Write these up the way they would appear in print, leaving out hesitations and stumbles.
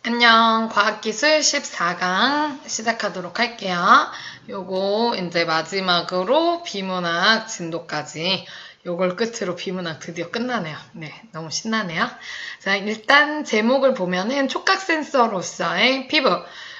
안녕, 과학기술 14강 시작하도록 할게요. 요거 이제 마지막으로 비문학 진도까지 요걸 끝으로 비문학 드디어 끝나네요. 네, 너무 신나네요. 자, 일단 제목을 보면은 촉각 센서로서의 피부.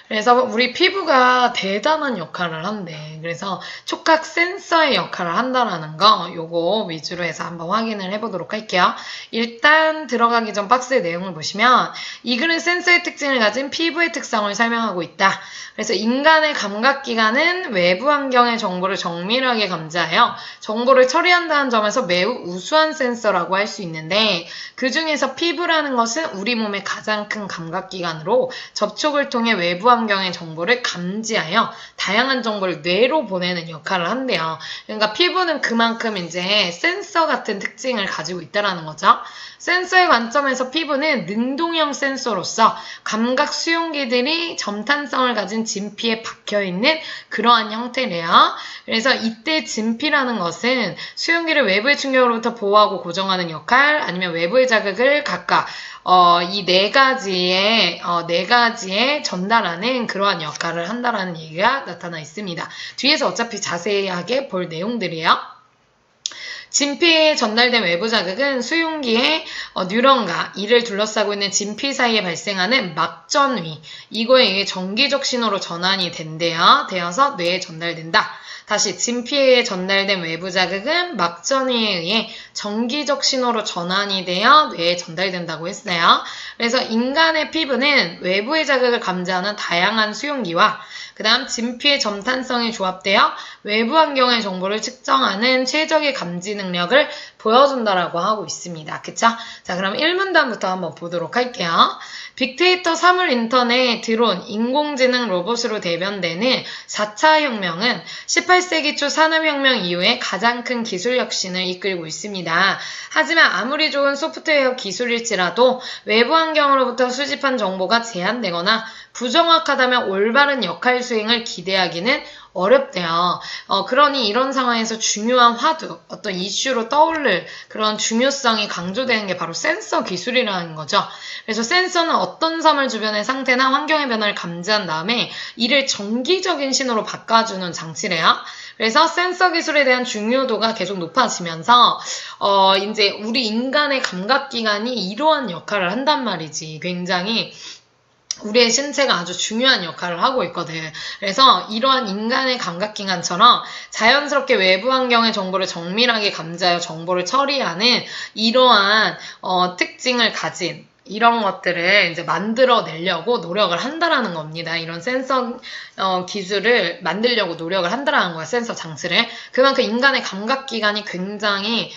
그래서 우리 피부가 대단한 역할을 한대. 그래서 촉각 센서의 역할을 한다라는 거 요거 위주로 해서 한번 확인을 해보도록 할게요. 일단 들어가기 전 박스의 내용을 보시면 이 글은 센서의 특징을 가진 피부의 특성을 설명하고 있다. 그래서 인간의 감각기관은 외부 환경의 정보를 정밀하게 감지하여 정보를 처리한다는 점에서 매우 우수한 센서라고 할 수 있는데 그 중에서 피부라는 것은 우리 몸의 가장 큰 감각기관으로 접촉을 통해 외부 환경의 정보를 감지하여 다양한 정보를 뇌로 보내는 역할을 한대요. 그러니까 피부는 그만큼 이제 센서 같은 특징을 가지고 있다는 거죠. 센서의 관점에서 피부는 능동형 센서로서 감각 수용기들이 점탄성을 가진 진피에 박혀있는 그러한 형태래요. 그래서 이때 진피라는 것은 수용기를 외부의 충격으로부터 보호하고 고정하는 역할, 아니면 외부의 자극을 각각 이 네 가지에 전달하는 그러한 역할을 한다라는 얘기가 나타나 있습니다. 뒤에서 어차피 자세하게 볼 내용들이에요. 진피에 전달된 외부 자극은 수용기의 뉴런과 이를 둘러싸고 있는 진피 사이에 발생하는 막전위, 이거에 의해 정기적 신호로 전환이 되어서 뇌에 전달된다. 다시 진피에 전달된 외부 자극은 막전위에 의해 정기적 신호로 전환이 되어 뇌에 전달된다고 했어요. 그래서 인간의 피부는 외부의 자극을 감지하는 다양한 수용기와 그 다음 진피의 점탄성이 조합되어 외부 환경의 정보를 측정하는 최적의 감지 능력을 보여준다라고 하고 있습니다. 그쵸? 자, 그럼 1문단부터 한번 보도록 할게요. 빅데이터 사물 인터넷 드론 인공지능 로봇으로 대변되는 4차 혁명은 18세기 초 산업혁명 이후에 가장 큰 기술 혁신을 이끌고 있습니다. 하지만 아무리 좋은 소프트웨어 기술일지라도 외부 환경으로부터 수집한 정보가 제한되거나 부정확하다면 올바른 역할 수행을 기대하기는 어렵대요. 그러니 이런 상황에서 중요한 화두, 어떤 이슈로 떠오를 그런 중요성이 강조되는 게 바로 센서 기술이라는 거죠. 그래서 센서는 어떤 사물 주변의 상태나 환경의 변화를 감지한 다음에 이를 정기적인 신호로 바꿔주는 장치래요. 그래서 센서 기술에 대한 중요도가 계속 높아지면서 이제 우리 인간의 감각기관이 이러한 역할을 한단 말이지. 굉장히 우리의 신체가 아주 중요한 역할을 하고 있거든. 그래서 이러한 인간의 감각기관처럼 자연스럽게 외부 환경의 정보를 정밀하게 감지하여 정보를 처리하는 이러한 특징을 가진 이런 것들을 이제 만들어내려고 노력을 한다라는 겁니다. 이런 센서 기술을 만들려고 노력을 한다라는 거야. 센서 장치를. 그만큼 인간의 감각기관이 굉장히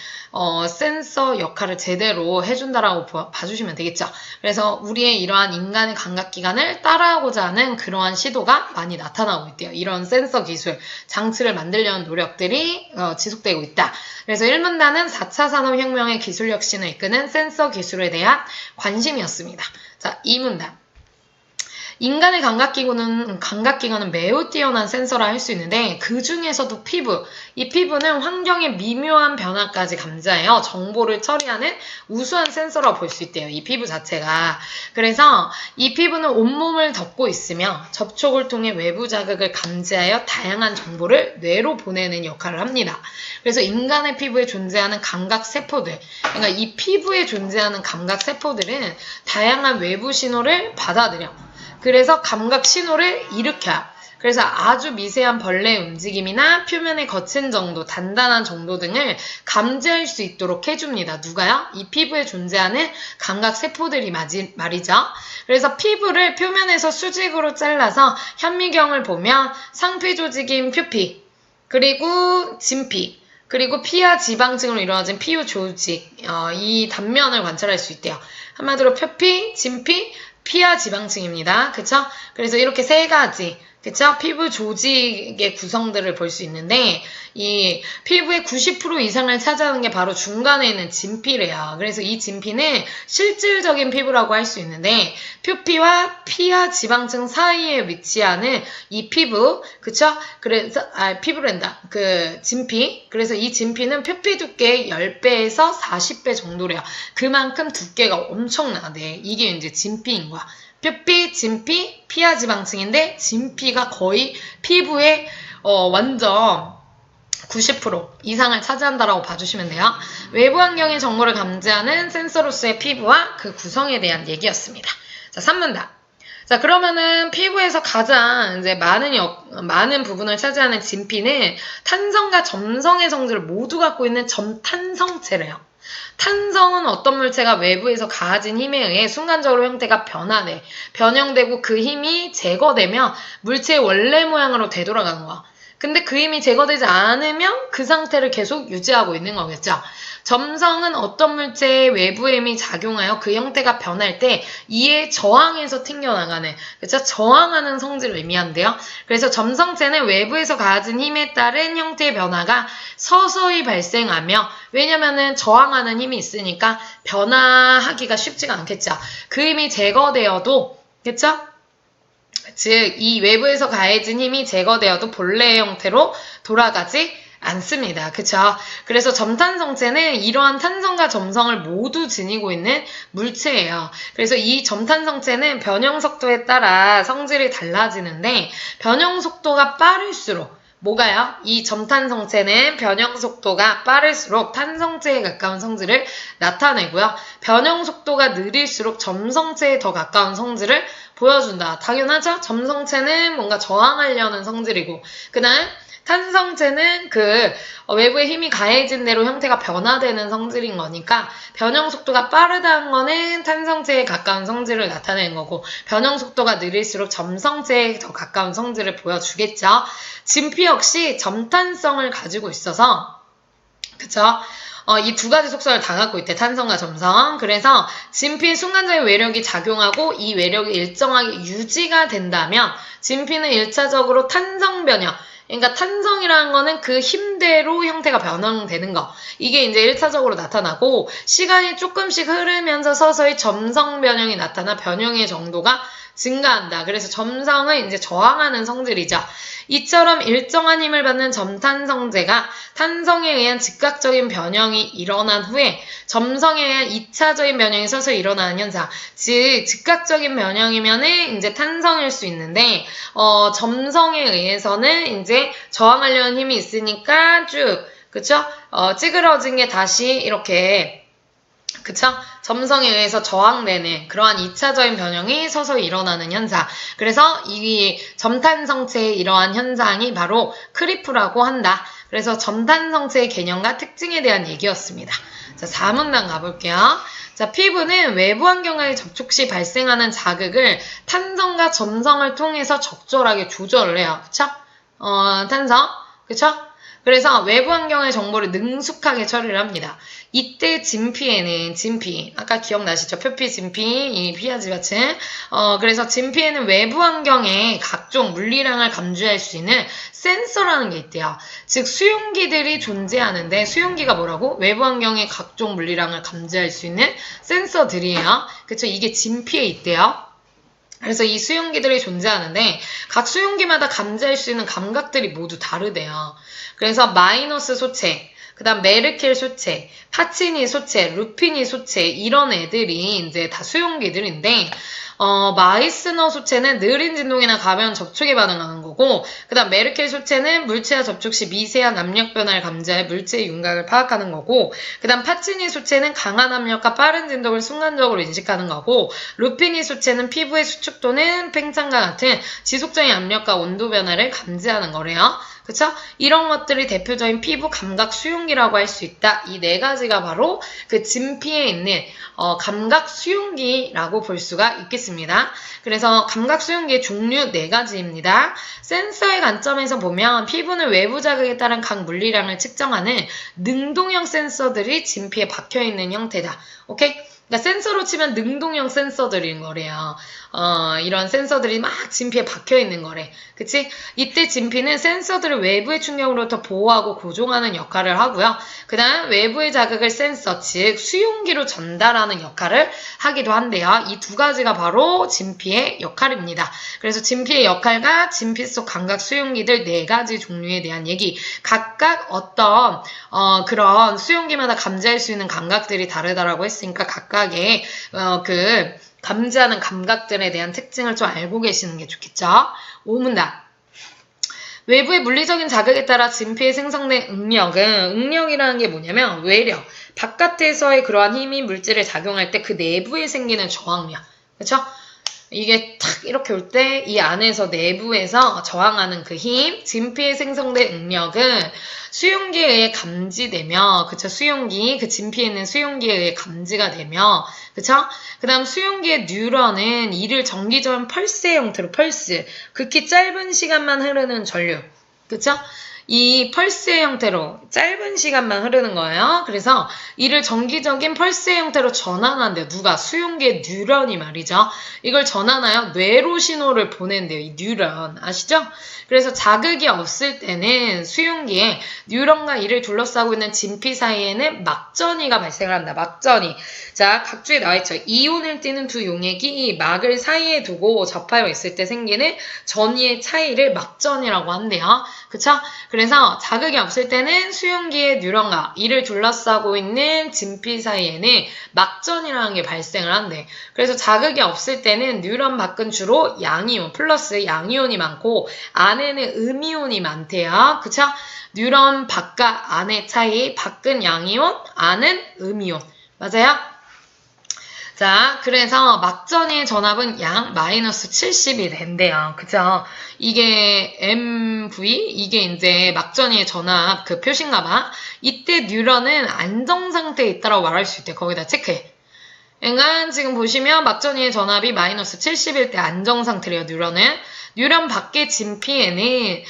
센서 역할을 제대로 해준다라고 봐주시면 되겠죠. 그래서 우리의 이러한 인간의 감각기관을 따라하고자 하는 그러한 시도가 많이 나타나고 있대요. 이런 센서 기술, 장치를 만들려는 노력들이 지속되고 있다. 그래서 1문단은 4차 산업혁명의 기술 혁신을 이끄는 센서 기술에 대한 관심이었습니다. 자, 2문단. 인간의 감각기관은 매우 뛰어난 센서라 할 수 있는데 그 중에서도 피부, 이 피부는 환경의 미묘한 변화까지 감지하여 정보를 처리하는 우수한 센서라고 볼 수 있대요. 이 피부 자체가. 그래서 이 피부는 온몸을 덮고 있으며 접촉을 통해 외부 자극을 감지하여 다양한 정보를 뇌로 보내는 역할을 합니다. 그래서 인간의 피부에 존재하는 감각세포들, 그러니까 이 피부에 존재하는 감각세포들은 다양한 외부 신호를 받아들여 그래서 감각 신호를 일으켜요. 그래서 아주 미세한 벌레의 움직임이나 표면의 거친 정도, 단단한 정도 등을 감지할 수 있도록 해줍니다. 누가요? 이 피부에 존재하는 감각 세포들이 말이죠. 그래서 피부를 표면에서 수직으로 잘라서 현미경을 보면 상피 조직인 표피, 그리고 진피, 그리고 피하 지방층으로 이루어진 피부 조직, 이 단면을 관찰할 수 있대요. 한마디로 표피, 진피, 피하 지방층입니다. 그쵸? 그래서 이렇게 세 가지, 그쵸? 피부 조직의 구성들을 볼 수 있는데, 이 피부의 90% 이상을 차지하는 게 바로 중간에 있는 진피래요. 그래서 이 진피는 실질적인 피부라고 할 수 있는데, 표피와 피하 지방층 사이에 위치하는 이 피부, 그쵸? 그래서, 피부랜다. 진피. 그래서 이 진피는 표피 두께의 10배에서 40배 정도래요. 그만큼 두께가 엄청나대. 이게 이제 진피인 거야. 표피, 진피, 피하지방층인데 진피가 거의 피부의 완전 90% 이상을 차지한다라고 봐주시면 돼요. 외부 환경의 정보를 감지하는 센서로서의 피부와 그 구성에 대한 얘기였습니다. 자, 3문답. 자, 그러면은 피부에서 가장 이제 많은 부분을 차지하는 진피는 탄성과 점성의 성질을 모두 갖고 있는 점탄성체래요. 탄성은 어떤 물체가 외부에서 가해진 힘에 의해 순간적으로 형태가 변형되고 그 힘이 제거되면 물체의 원래 모양으로 되돌아가는 거야. 근데 그 힘이 제거되지 않으면 그 상태를 계속 유지하고 있는 거겠죠. 점성은 어떤 물체의 외부 힘이 작용하여 그 형태가 변할 때 이에 저항해서 튕겨나가는, 그렇죠? 저항하는 성질을 의미한대요. 그래서 점성체는 외부에서 가해진 힘에 따른 형태의 변화가 서서히 발생하며, 왜냐면은 저항하는 힘이 있으니까 변화하기가 쉽지가 않겠죠. 그 힘이 제거되어도, 그렇죠? 즉, 이 외부에서 가해진 힘이 제거되어도 본래의 형태로 돌아가지 않습니다. 그쵸? 그래서 점탄성체는 이러한 탄성과 점성을 모두 지니고 있는 물체예요. 그래서 이 점탄성체는 변형 속도에 따라 성질이 달라지는데 변형 속도가 빠를수록 뭐가요? 이 점탄성체는 변형 속도가 빠를수록 탄성체에 가까운 성질을 나타내고요. 변형 속도가 느릴수록 점성체에 더 가까운 성질을 보여준다. 당연하죠? 점성체는 뭔가 저항하려는 성질이고, 그 다음 탄성체는 그 외부의 힘이 가해진 대로 형태가 변화되는 성질인 거니까 변형 속도가 빠르다는 거는 탄성체에 가까운 성질을 나타내는 거고, 변형 속도가 느릴수록 점성체에 더 가까운 성질을 보여주겠죠. 진피 역시 점탄성을 가지고 있어서, 그쵸? 이 두 가지 속성을 다 갖고 있대. 탄성과 점성. 그래서 진피의 순간적인 외력이 작용하고 이 외력이 일정하게 유지가 된다면 진피는 1차적으로 탄성 변형, 그러니까 탄성이라는 거는 그 힘대로 형태가 변형되는 거. 이게 이제 1차적으로 나타나고 시간이 조금씩 흐르면서 서서히 점성 변형이 나타나 변형의 정도가 증가한다. 그래서 점성은 이제 저항하는 성질이죠. 이처럼 일정한 힘을 받는 점탄성체가 탄성에 의한 즉각적인 변형이 일어난 후에 점성에 의한 2차적인 변형이 서서히 일어나는 현상. 즉 즉각적인 변형이면은 이제 탄성일 수 있는데 점성에 의해서는 이제 저항하려는 힘이 있으니까 쭉 그쵸? 찌그러진 게 다시 이렇게 그쵸? 점성에 의해서 저항되는 그러한 2차적인 변형이 서서히 일어나는 현상. 그래서 이 점탄성체의 이러한 현상이 바로 크리프라고 한다. 그래서 점탄성체의 개념과 특징에 대한 얘기였습니다. 자, 4문단 가볼게요. 자, 피부는 외부 환경과의 접촉 시 발생하는 자극을 탄성과 점성을 통해서 적절하게 조절을 해요. 그쵸? 탄성. 그쵸? 그래서 외부 환경의 정보를 능숙하게 처리를 합니다. 이때 진피에는 아까 기억나시죠? 표피, 진피, 이 피하지마층. 그래서 진피에는 외부 환경에 각종 물리량을 감지할 수 있는 센서라는 게 있대요. 즉 수용기들이 존재하는데 수용기가 뭐라고? 외부 환경의 각종 물리량을 감지할 수 있는 센서들이에요. 그쵸? 이게 진피에 있대요. 그래서 이 수용기들이 존재하는데 각 수용기마다 감지할 수 있는 감각들이 모두 다르대요. 그래서 마이너스 소체, 그 다음 메르켈 소체, 파치니 소체, 루피니 소체 이런 애들이 이제 다 수용기들인데 마이스너 소체는 느린 진동이나 가벼운 접촉에 반응하는 거고, 그 다음 메르켈 소체는 물체와 접촉 시 미세한 압력 변화를 감지해 물체의 윤곽을 파악하는 거고, 그 다음 파치니 소체는 강한 압력과 빠른 진동을 순간적으로 인식하는 거고, 루피니 소체는 피부의 수축 또는 팽창과 같은 지속적인 압력과 온도 변화를 감지하는 거래요. 그쵸? 이런 것들이 대표적인 피부 감각 수용기라고 할 수 있다. 이 네 가지가 바로 그 진피에 있는 감각 수용기라고 볼 수가 있겠습니다. 그래서 감각 수용기의 종류 네 가지입니다. 센서의 관점에서 보면 피부는 외부 자극에 따른 각 물리량을 측정하는 능동형 센서들이 진피에 박혀있는 형태다. 오케이? 그러니까 센서로 치면 능동형 센서들인 거래요. 이런 센서들이 막 진피에 박혀있는 거래. 그치? 이때 진피는 센서들을 외부의 충격으로부터 보호하고 고정하는 역할을 하고요. 그 다음 외부의 자극을 센서, 즉 수용기로 전달하는 역할을 하기도 한대요. 이 두 가지가 바로 진피의 역할입니다. 그래서 진피의 역할과 진피 속 감각 수용기들 네 가지 종류에 대한 얘기. 각각 어떤 그런 수용기마다 감지할 수 있는 감각들이 다르다라고 했으니까 각각 각각의 그 감지하는 감각들에 대한 특징을 좀 알고 계시는 게 좋겠죠. 5문단. 외부의 물리적인 자극에 따라 진피에 생성된 응력이라는 게 뭐냐면 외력, 바깥에서의 그러한 힘이 물질에 작용할 때 그 내부에 생기는 저항력. 그렇죠? 이게 탁 이렇게 올 때 이 안에서 내부에서 저항하는 그 힘, 진피에 생성된 응력은 수용기에 의해 감지되며, 그쵸? 수용기, 그 진피에 있는 수용기에 의해 감지가 되며, 그쵸? 그 다음 수용기의 뉴런은 이를 정기적인 펄스의 형태로 펄스, 극히 짧은 시간만 흐르는 전류, 그쵸? 이 펄스의 형태로 짧은 시간만 흐르는 거예요. 그래서 이를 정기적인 펄스의 형태로 전환한대요. 누가? 수용기의 뉴런이 말이죠. 이걸 전환하여 뇌로 신호를 보낸대요. 이 뉴런. 아시죠? 그래서 자극이 없을 때는 수용기에 뉴런과 이를 둘러싸고 있는 진피 사이에는 막전이가 발생을 한다. 막전이. 자, 각주에 나와있죠. 이온을 띠는 두 용액이 막을 사이에 두고 접하여 있을 때 생기는 전위의 차이를 막전이라고 한대요. 그쵸? 그래서 자극이 없을 때는 수용기의 뉴런과 이를 둘러싸고 있는 진피 사이에는 막전이라는 게 발생을 한대. 그래서 자극이 없을 때는 뉴런 밖은 주로 양이온, 플러스 양이온이 많고 안에는 음이온이 많대요. 그쵸? 뉴런 밖과 안의 차이, 밖은 양이온, 안은 음이온. 맞아요? 자, 그래서 막전의 전압은 약 마이너스 70이 된대요. 그죠? 이게 MV, 이게 이제 막전의 전압 그 표시인가 봐. 이때 뉴런은 안정 상태에 있다고 말할 수 있대. 거기다 체크해. 그러니까 지금 보시면 막전의 전압이 마이너스 70일 때 안정 상태래요, 뉴런은. 뉴런 밖의 진피에는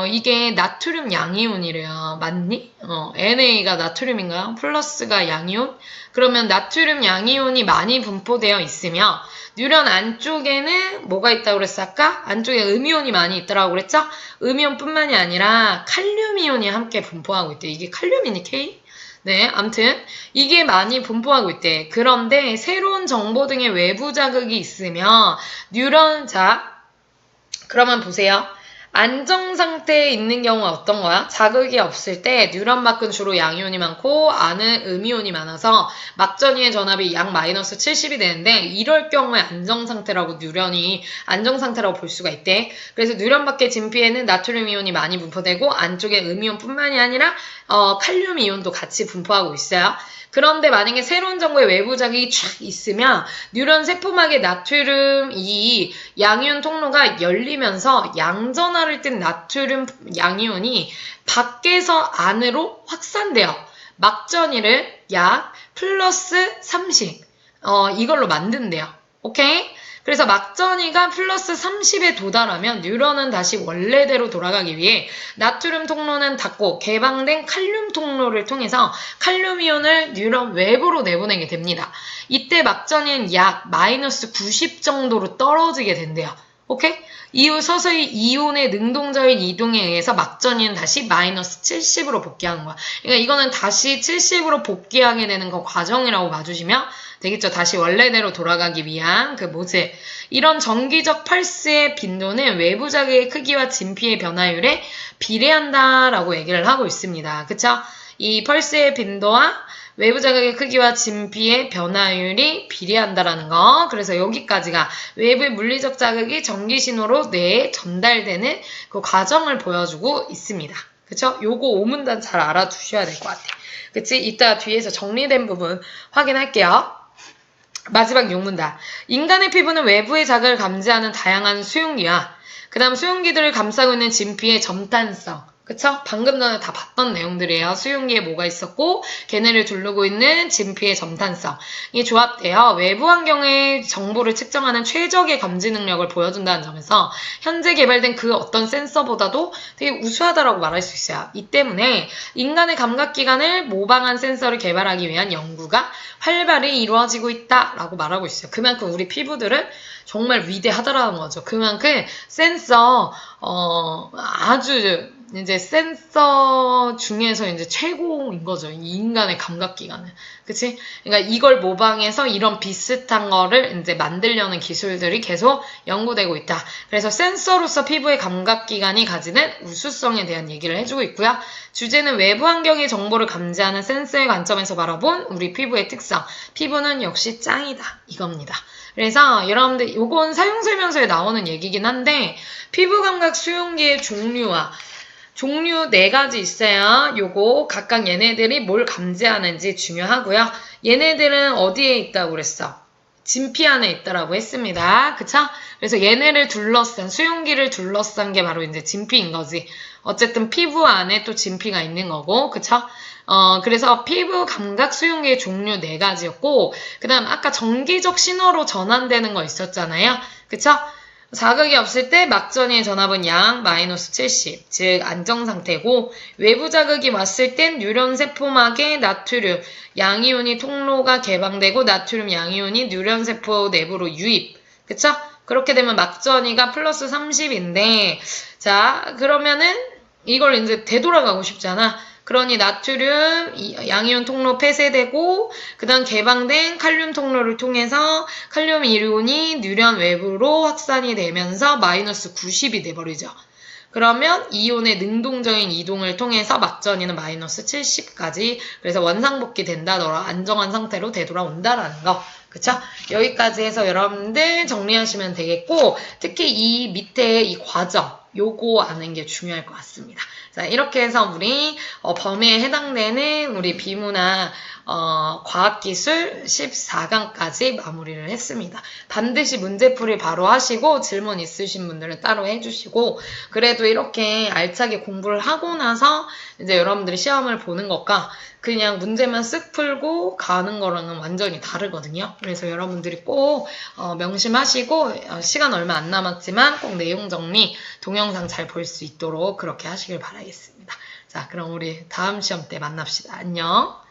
이게 나트륨 양이온이래요. 맞니? NA가 나트륨인가요? 플러스가 양이온? 그러면 나트륨 양이온이 많이 분포되어 있으며 뉴런 안쪽에는 뭐가 있다고 그랬어 아까? 안쪽에 음이온이 많이 있더라고 그랬죠? 음이온뿐만이 아니라 칼륨이온이 함께 분포하고 있대. 이게 칼륨이니 K? 네, 암튼 이게 많이 분포하고 있대. 그런데 새로운 정보 등의 외부 자극이 있으면 뉴런, 자 그러면 보세요. 안정 상태에 있는 경우가 어떤 거야? 자극이 없을 때 뉴런 밖은 주로 양이온이 많고 안은 음이온이 많아서 막전위의 전압이 약 마이너스 70이 되는데 이럴 경우에 안정 상태라고 뉴런이 안정 상태라고 볼 수가 있대. 그래서 뉴런 밖의 진피에는 나트륨 이온이 많이 분포되고 안쪽에 음이온뿐만이 아니라 칼륨 이온도 같이 분포하고 있어요. 그런데 만약에 새로운 정보의 외부 자극이 촥 있으면 뉴런 세포막의 나트륨 이 양이온 통로가 열리면서 양전하를 띈 나트륨 양이온이 밖에서 안으로 확산돼요. 막전위를 약 플러스 30 이걸로 만든대요. 오케이? 그래서 막전위가 플러스 30에 도달하면 뉴런은 다시 원래대로 돌아가기 위해 나트륨 통로는 닫고 개방된 칼륨 통로를 통해서 칼륨 이온을 뉴런 외부로 내보내게 됩니다. 이때 막전위는 약 마이너스 90 정도로 떨어지게 된대요. 오케이? 이후 서서히 이온의 능동적인 이동에 의해서 막전위는 다시 마이너스 70으로 복귀하는 거야. 그러니까 이거는 다시 70으로 복귀하게 되는 그 과정이라고 봐주시면 되겠죠. 다시 원래대로 돌아가기 위한 그 모습. 이런 정기적 펄스의 빈도는 외부 자극의 크기와 진피의 변화율에 비례한다라고 얘기를 하고 있습니다. 그쵸? 이 펄스의 빈도와 외부 자극의 크기와 진피의 변화율이 비례한다라는 거. 그래서 여기까지가 외부의 물리적 자극이 전기 신호로 뇌에 전달되는 그 과정을 보여주고 있습니다. 그쵸? 요거 5문단 잘 알아두셔야 될 것 같아. 그치? 이따 뒤에서 정리된 부분 확인할게요. 마지막 6문단. 인간의 피부는 외부의 자극을 감지하는 다양한 수용기와 그 다음 수용기들을 감싸고 있는 진피의 점탄성. 그쵸? 방금 전에 다 봤던 내용들이에요. 수용기에 뭐가 있었고 걔네를 두르고 있는 진피의 점탄성이 조합되어 외부 환경의 정보를 측정하는 최적의 감지 능력을 보여준다는 점에서 현재 개발된 그 어떤 센서보다도 되게 우수하다라고 말할 수 있어요. 이 때문에 인간의 감각기관을 모방한 센서를 개발하기 위한 연구가 활발히 이루어지고 있다라고 말하고 있어요. 그만큼 우리 피부들은 정말 위대하다라는 거죠. 그만큼 센서 아주 이제 센서 중에서 이제 최고인 거죠. 이 인간의 감각기관은. 그치? 그러니까 이걸 모방해서 이런 비슷한 거를 이제 만들려는 기술들이 계속 연구되고 있다. 그래서 센서로서 피부의 감각기관이 가지는 우수성에 대한 얘기를 해주고 있고요. 주제는 외부 환경의 정보를 감지하는 센서의 관점에서 바라본 우리 피부의 특성. 피부는 역시 짱이다. 이겁니다. 그래서 여러분들 요건 사용설명서에 나오는 얘기긴 한데 피부 감각 수용기의 종류 4가지 있어요. 요거 각각 얘네들이 뭘 감지하는지 중요하고요. 얘네들은 어디에 있다고 그랬어? 진피 안에 있다라고 했습니다. 그쵸? 그래서 얘네를 둘러싼 수용기를 둘러싼 게 바로 이제 진피인 거지. 어쨌든 피부 안에 또 진피가 있는 거고, 그쵸? 그래서 피부 감각 수용기의 종류 4가지였고, 그 다음 아까 정기적 신호로 전환되는 거 있었잖아요. 그쵸? 자극이 없을 때 막전이의 전압은 약 마이너스 70, 즉 안정상태고, 외부 자극이 왔을 땐 뉴런 세포막에 나트륨, 양이온이 통로가 개방되고 나트륨 양이온이 뉴런 세포 내부로 유입. 그쵸? 그렇게 되면 막전이가 플러스 30인데, 자, 그러면은 이걸 이제 되돌아가고 싶잖아. 그러니 나트륨 양이온 통로 폐쇄되고 그 다음 개방된 칼륨 통로를 통해서 칼륨 이온이 뉴런 외부로 확산이 되면서 마이너스 90이 돼버리죠. 그러면 이온의 능동적인 이동을 통해서 막전이는 마이너스 70까지 그래서 원상복귀 된다더라 안정한 상태로 되돌아온다라는 거. 그쵸? 여기까지 해서 여러분들 정리하시면 되겠고 특히 이 밑에 이 과정 요거 아는 게 중요할 것 같습니다. 자, 이렇게 해서 우리 범위에 해당되는 우리 비문화 과학기술 14강까지 마무리를 했습니다. 반드시 문제풀이 바로 하시고 질문 있으신 분들은 따로 해주시고 그래도 이렇게 알차게 공부를 하고 나서 이제 여러분들이 시험을 보는 것과 그냥 문제만 쓱 풀고 가는 거랑은 완전히 다르거든요. 그래서 여러분들이 꼭 명심하시고 시간 얼마 안 남았지만 꼭 내용 정리 동영상 잘 볼 수 있도록 그렇게 하시길 바라겠습니다. 자, 그럼 우리 다음 시험 때 만납시다. 안녕.